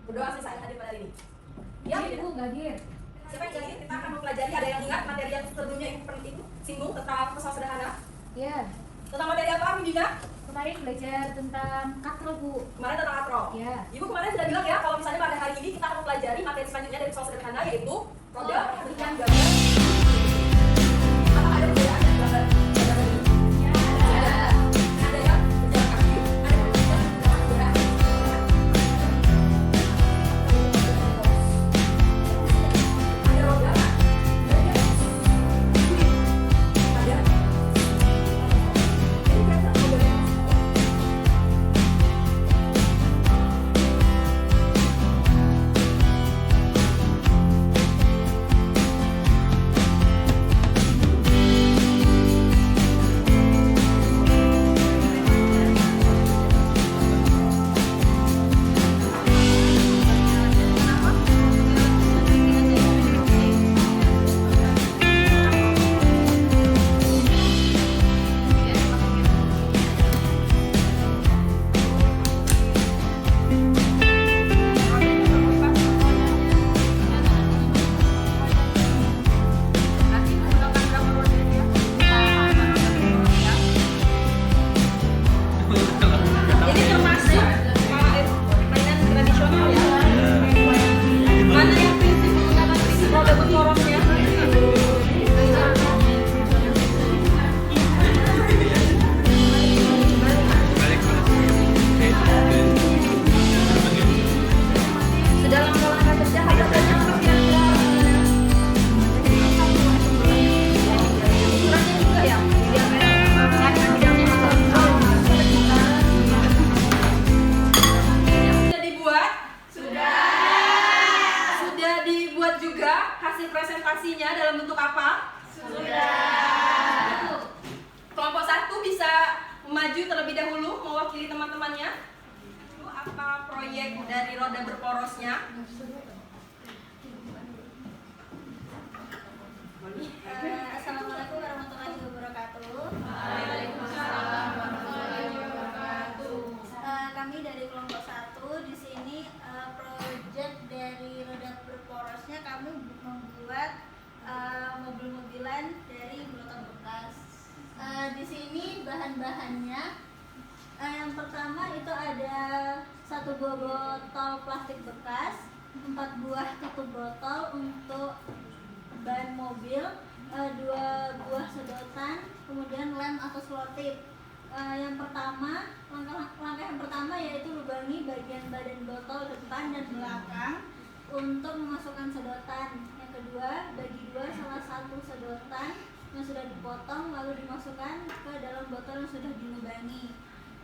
Berdoa selesai hadir pada hari ini. Ya, Bu, Gadir. siapa yang jadi? Kita akan mempelajari, ada yang ingat materi yang sebelumnya Ibu pernah singgung tentang pesawat sederhana? Ya. Tentang materi apa, Mindina? Kemarin belajar tentang katrol, Bu. Kemarin tentang katrol. Ya. Ibu kemarin sudah bilang ya, kalau misalnya pada hari ini kita akan mempelajari materi selanjutnya dari pesawat sederhana, yaitu roda dengan gambar. Apakah ada perbedaan dengan gambar ini? Ya. Ada ya, berjalan kaki, ada yang bergerak. Ada roda, ada. Ini kira-kira modelnya. Ini termasuk mainan tradisional ya. Mana yang prinsip menggunakan prinsip roda berporosnya? Sedalam olahraga kerja hajatan apa kira-kira? Ukurannya juga ya? Diameter bidangnya apa? Sudah dibuat? Sudah dibuat juga hasil presentasinya dalam bentuk apa? Kelompok 1 bisa maju terlebih dahulu mewakili teman-temannya. Apa proyek dari roda berporosnya? Assalamualaikum warahmatullahi wabarakatuh. Kami dari kelompok 1 di sini proyek dari roda berporosnya kami membuat mobil-mobilan dari botol bekas. Di sini bahan-bahannya yang pertama itu ada 1 buah botol plastik bekas, 4 buah tutup botol untuk ban mobil, 2 buah sedotan, kemudian lem atau selotip. Yang pertama, langkah yang pertama yaitu lubangi bagian badan botol depan dan belakang untuk memasukkan sedotan. Yang kedua, bagi 2 salah satu sedotan yang sudah dipotong lalu dimasukkan ke dalam botol yang sudah dilubangi.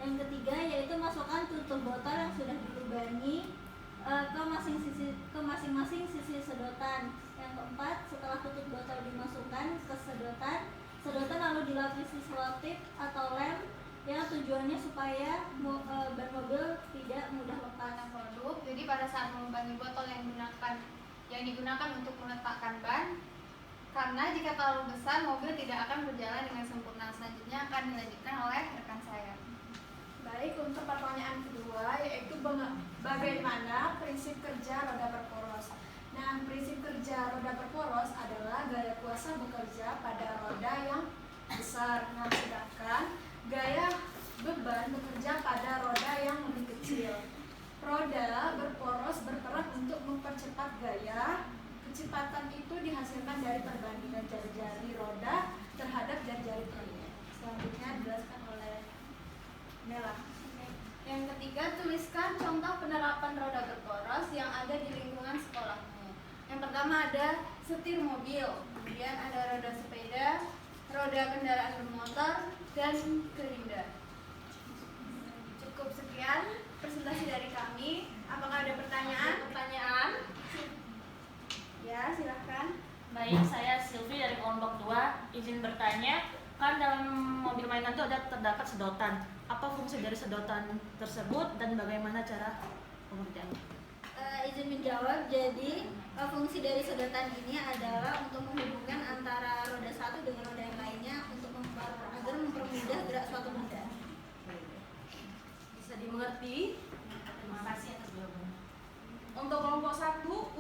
Yang ketiga yaitu masukkan tutup botol yang sudah dilubangi ke masing-masing sisi sedotan. Yang keempat, setelah tutup botol dimasukkan ke sedotan lalu dilapisi selotip atau lem yang tujuannya supaya ban mobil tidak mudah lepas. Produk. Jadi pada saat melubangi botol yang digunakan untuk meletakkan ban, karena jika terlalu besar mobil tidak akan berjalan dengan sempurna. Selanjutnya akan dilanjutkan oleh rekan saya. Baik, untuk pertanyaan kedua yaitu bagaimana prinsip kerja roda berporos. Nah, prinsip kerja roda berporos adalah gaya kuasa bekerja pada roda yang besar. Nah, sedangkan gaya beban bekerja pada roda yang lebih kecil. Roda berporos berperan untuk mempercepat gaya. Kecepatan itu dihasilkan dari perbandingan jari-jari roda terhadap jari-jari proyek. Selanjutnya dijelaskan oleh Nela. Yang ketiga, tuliskan contoh penerapan roda berporos yang ada di lingkungan sekolahmu. Yang pertama ada setir mobil, kemudian ada roda sepeda, roda kendaraan bermotor, dan gerinda. Cukup sekian presentasi dari kami. Apakah ada pertanyaan? Ya, silahkan. Baik, saya Silvi dari kelompok 2. Izin bertanya, kan dalam mobil mainan itu ada terdapat sedotan. Apa fungsi dari sedotan tersebut dan bagaimana cara pengerjaannya? Izin menjawab, jadi fungsi dari sedotan ini adalah untuk menghubungkan antara roda satu dengan roda yang lainnya agar mempermudah gerak suatu benda. Bisa dimengerti? Terima kasih atas jawabannya.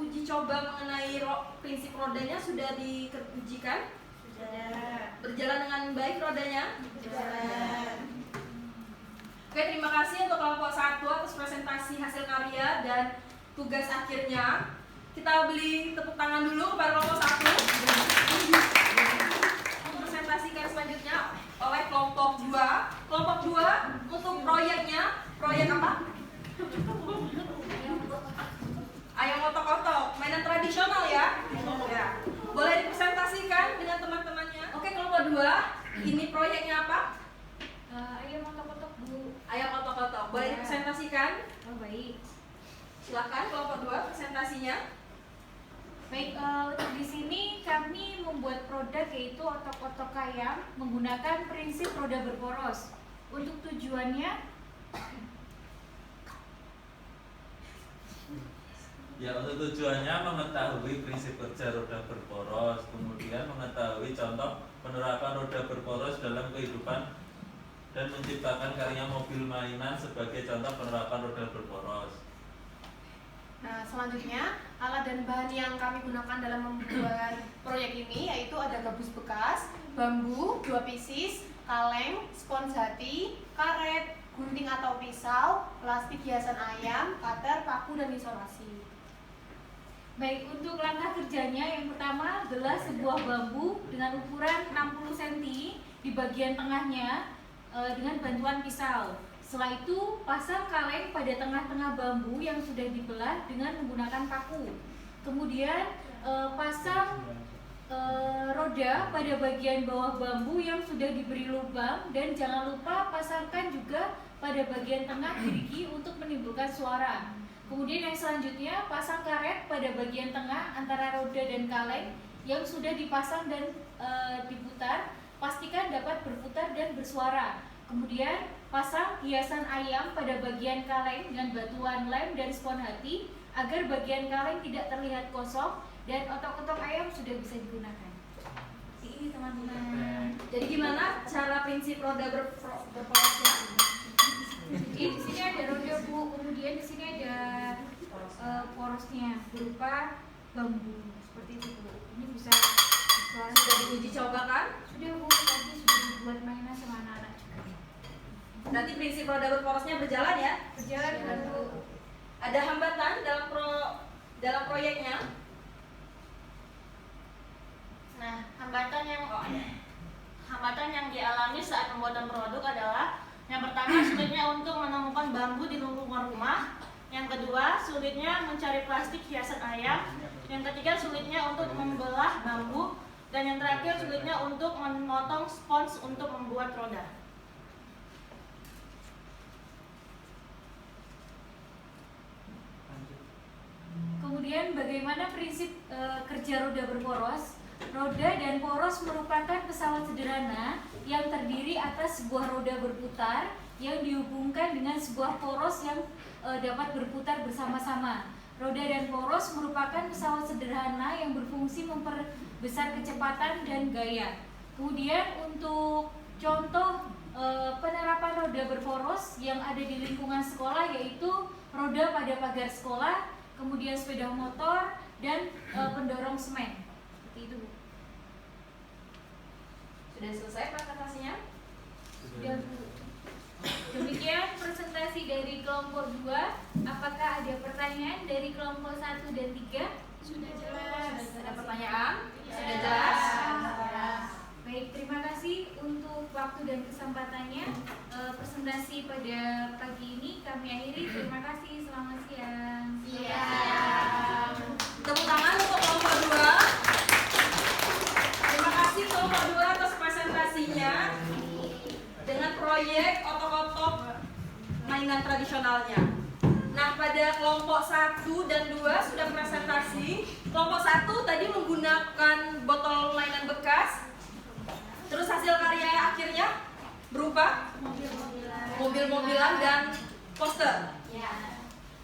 uji coba mengenai prinsip rodanya sudah diujikan? Sudah. Berjalan dengan baik rodanya? Jalan. Oke, terima kasih untuk kelompok 1 atas presentasi hasil karya dan tugas akhirnya. Kita beri tepuk tangan dulu kepada kelompok 1. Presentasikan selanjutnya oleh kelompok 2. Kelompok 2 untuk proyeknya, proyek apa? Ayam otok-otok, mainan tradisional ya? Ya. Boleh dipresentasikan dengan teman-temannya. Oke, kelompok 2, ini proyeknya apa? Ayam otok-otok Bu. Ayam otok-otok. Boleh Ya. dipresentasikan? Oh baik. Silakan kelompok 2 presentasinya. Baik, untuk di sini kami membuat produk yaitu otok-otok ayam menggunakan prinsip roda berporos. Untuk tujuannya, Ya, untuk tujuannya mengetahui prinsip kerja roda berporos, kemudian mengetahui contoh penerapan roda berporos dalam kehidupan dan menciptakan karya mobil mainan sebagai contoh penerapan roda berporos. Nah, selanjutnya alat dan bahan yang kami gunakan dalam membuat proyek ini yaitu ada gabus bekas, bambu, 2 pieces, kaleng, spons hati, karet, gunting atau pisau, plastik hiasan ayam, cutter, paku, dan isolasi. baik untuk langkah kerjanya yang pertama adalah sebuah bambu dengan ukuran 60 cm di bagian tengahnya dengan bantuan pisau. Setelah itu pasang kaleng pada tengah-tengah bambu yang sudah dibelah dengan menggunakan paku. Kemudian pasang roda pada bagian bawah bambu yang sudah diberi lubang dan jangan lupa pasangkan juga pada bagian tengah gerigi untuk menimbulkan suara. Kemudian yang selanjutnya pasang karet pada bagian tengah antara roda dan kaleng yang sudah dipasang dan diputar, pastikan dapat berputar dan bersuara. Kemudian pasang hiasan ayam pada bagian kaleng dengan batuan lem dan spons hati agar bagian kaleng tidak terlihat kosong dan otok-otok ayam sudah bisa digunakan. Ini teman-teman. Jadi gimana cara prinsip roda berporosnya? Di sini ada roda Bu, kemudian di sini ada porosnya berupa bambu seperti itu Bu. Ini bisa Sudah diuji coba kan? sudah Bu, tadi sudah dibuat mainan sama anak-anak juga. Berarti prinsip roda berporosnya berjalan ya? Berjalan dengan Bu. Ada hambatan dalam proyeknya? Nah, hambatan yang dialami saat pembuatan produk adalah yang pertama sulitnya untuk menemukan bambu di lingkungan rumah, yang kedua sulitnya mencari plastik hiasan ayam, yang ketiga sulitnya untuk membelah bambu, dan yang terakhir sulitnya untuk memotong spons untuk membuat roda. Kemudian bagaimana prinsip kerja roda berporos? Roda dan poros merupakan pesawat sederhana yang terdiri atas sebuah roda berputar yang dihubungkan dengan sebuah poros yang dapat berputar bersama-sama. Roda dan poros merupakan pesawat sederhana yang berfungsi memperbesar kecepatan dan gaya. Kemudian untuk contoh penerapan roda berporos yang ada di lingkungan sekolah yaitu roda pada pagar sekolah, kemudian sepeda motor, dan pendorong semen. Seperti itu Bu. Sudah selesai presentasinya? Sudah Bu. Demikian presentasi dari kelompok 2. Apakah ada pertanyaan dari kelompok 1 dan 3? Sudah jelas. Ada pertanyaan? Ya. Sudah jelas? Baik, terima kasih untuk waktu dan kesempatannya. Presentasi pada pagi ini kami akhiri. Terima kasih, selamat siang. Iya. Tepuk tangan untuk kelompok 2. Terima kasih kelompok 2 atas presentasinya dengan proyek otok-otok mainan tradisionalnya. Nah, pada kelompok 1 dan 2 sudah presentasi. Kelompok 1 tadi menggunakan botol mainan bekas. Terus hasil karya akhirnya berupa mobil-mobilan dan poster.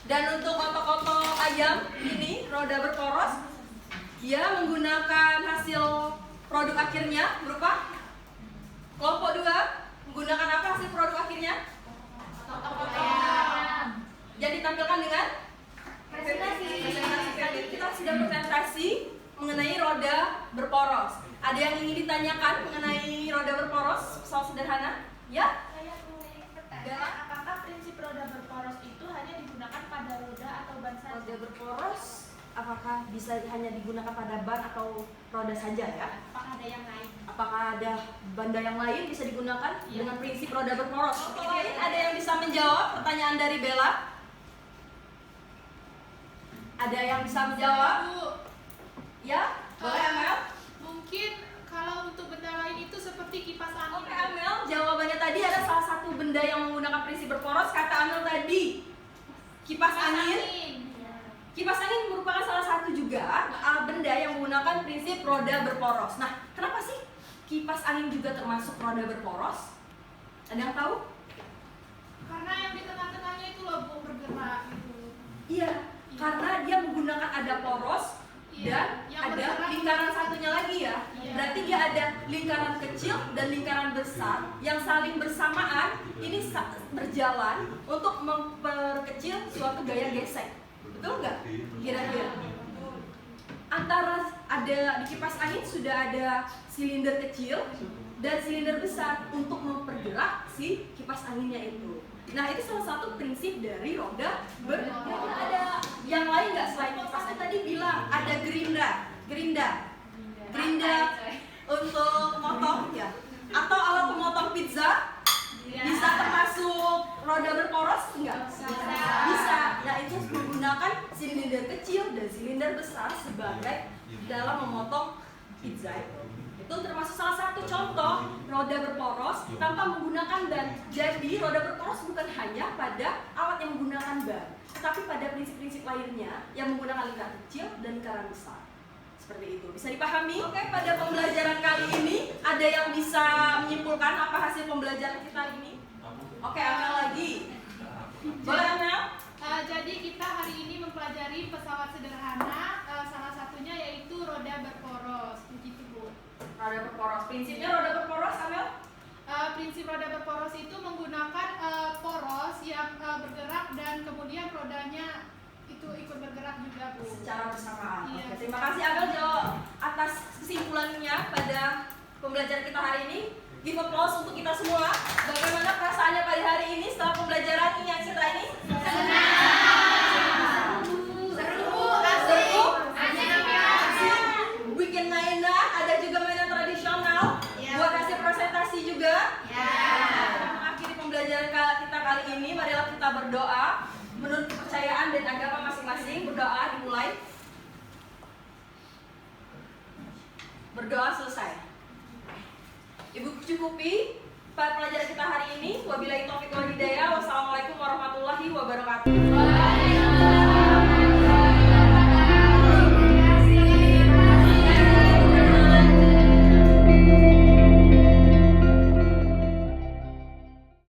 Dan untuk otok-otok ayam ini roda berporos, dia menggunakan hasil produk akhirnya berupa kelompok 2 menggunakan apa hasil produk akhirnya? Otok-otok ayam. Yang ditampilkan dengan presentasi. Kita ditanyakan mengenai roda berporos pesawat sederhana? Ya? Saya punya pertanyaan. Bella? Apakah prinsip roda berporos itu hanya digunakan pada roda atau ban saja? Roda berporos apakah bisa hanya digunakan pada ban atau roda saja ya? Apakah ada yang lain? Apakah ada benda yang lain bisa digunakan Iya. dengan prinsip roda berporos? Oke, ada yang bisa menjawab pertanyaan dari Bella? Ada yang bisa menjawab? Ya? Boleh Amel? Mungkin kalau untuk benda lain itu seperti kipas angin. Oke Amel, jawabannya tadi ada salah satu benda yang menggunakan prinsip berporos. Kata Amel tadi kipas angin. Kipas angin merupakan salah satu juga benda yang menggunakan prinsip roda berporos. Nah, kenapa sih kipas angin juga termasuk roda berporos? Ada yang tahu? Karena yang di tengah-tengahnya itu loh Bu, bergerak gitu. Iya, karena dia menggunakan ada poros Iya, dan yang ada bergerak. lingkaran satunya lagi ya. Iya. Berarti dia ada lingkaran kecil dan lingkaran besar yang saling bersamaan ini berjalan untuk memperkecil suatu gaya gesek. Betul nggak? Kira-kira antara ada di kipas angin sudah ada silinder kecil dan silinder besar untuk mempergerak si kipas anginnya itu. Nah, itu salah satu prinsip dari roda berporos. Ada yang lain nggak selain kipas angin? Tadi bilang ada gerinda untuk motong ya, atau alat pemotong pizza bisa termasuk roda berporos enggak? Bisa. Nah, itu menggunakan silinder kecil dan silinder besar sebagai dalam memotong pizza itu termasuk salah satu contoh roda berporos tanpa menggunakan ban. Jadi roda berporos bukan hanya pada alat yang menggunakan ban, tetapi pada prinsip-prinsip lainnya yang menggunakan lingkaran kecil dan lingkaran besar. Seperti itu. Bisa dipahami? Oke, pada pembelajaran kali ini ada yang bisa menyimpulkan apa hasil pembelajaran kita ini? Oke, Amel lagi. Boleh Amel? Jadi kita hari ini mempelajari pesawat sederhana, salah satunya yaitu roda berporos. Begitu Bu. Roda berporos. Prinsipnya roda berporos, Amel? Prinsip roda berporos itu menggunakan poros yang bergerak dan kemudian rodanya itu ikut bergerak juga Bu. Secara bersamaan. Iya. Oke, terima kasih Amel jawab atas kesimpulannya pada pembelajaran kita hari ini. Give applause untuk kita semua. Bagaimana perasaannya pada hari ini setelah pembelajaran yang kita ini? Bikin mainan, ada juga mainan tradisional. Buat hasil presentasi juga. Kita mengakhiri pembelajaran kita kali ini. Marilah kita berdoa menurut kepercayaan dan agama masing-masing. Berdoa dimulai. Berdoa selesai. Ibu cukupi pelajaran kita hari ini. Wabillahi taufiq wal hidayah. Wassalamualaikum warahmatullahi wabarakatuh.